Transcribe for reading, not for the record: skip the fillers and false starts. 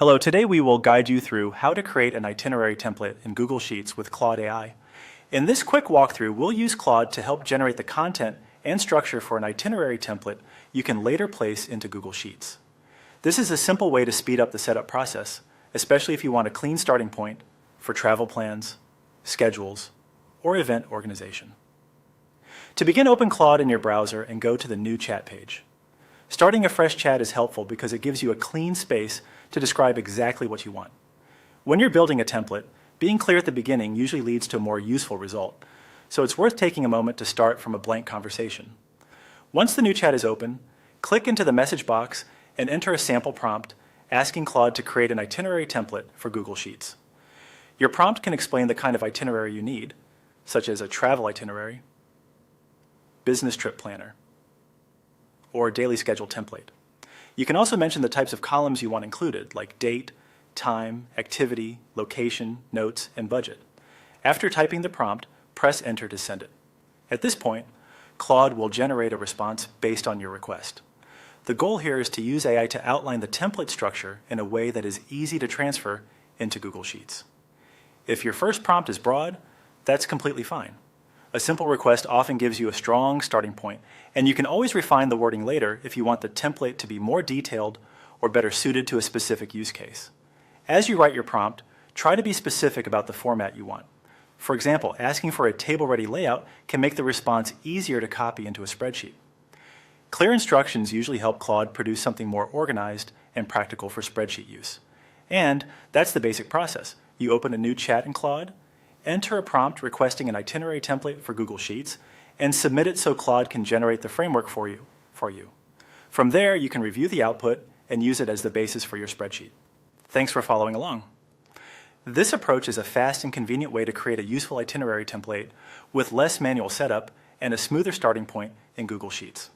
Hello, today we will guide you through how to create an itinerary template in Google Sheets with Claude AI. In this quick walkthrough, we'll use Claude to help generate the content and structure for an itinerary template you can later place into Google Sheets. This is a simple way to speed up the setup process, especially if you want a clean starting point for travel plans, schedules, or event organization. To begin, open Claude in your browser and go to the New Chat page. Starting a fresh chat is helpful because it gives you a clean space to describe exactly what you want. When you're building a template, being clear at the beginning usually leads to a more useful result, so it's worth taking a moment to start from a blank conversation. Once the new chat is open, click into the message box and enter a sample prompt asking Claude to create an itinerary template for Google Sheets. Your prompt can explain the kind of itinerary you need, such as a travel itinerary, business trip planner, or daily schedule template. You can also mention the types of columns you want included, like date, time, activity, location, notes, and budget. After typing the prompt, press Enter to send it. At this point, Claude will generate a response based on your request. The goal here is to use AI to outline the template structure in a way that is easy to transfer into Google Sheets. If your first prompt is broad, that's completely fine. A simple request often gives you a strong starting point, and you can always refine the wording later if you want the template to be more detailed or better suited to a specific use case. As you write your prompt, try to be specific about the format you want. For example, asking for a table-ready layout can make the response easier to copy into a spreadsheet. Clear instructions usually help Claude produce something more organized and practical for spreadsheet use. And that's the basic process. You open a new chat in Claude, enter a prompt requesting an itinerary template for Google Sheets, and submit it so Claude can generate the framework for you. From there, you can review the output and use it as the basis for your spreadsheet. Thanks for following along. This approach is a fast and convenient way to create a useful itinerary template with less manual setup and a smoother starting point in Google Sheets.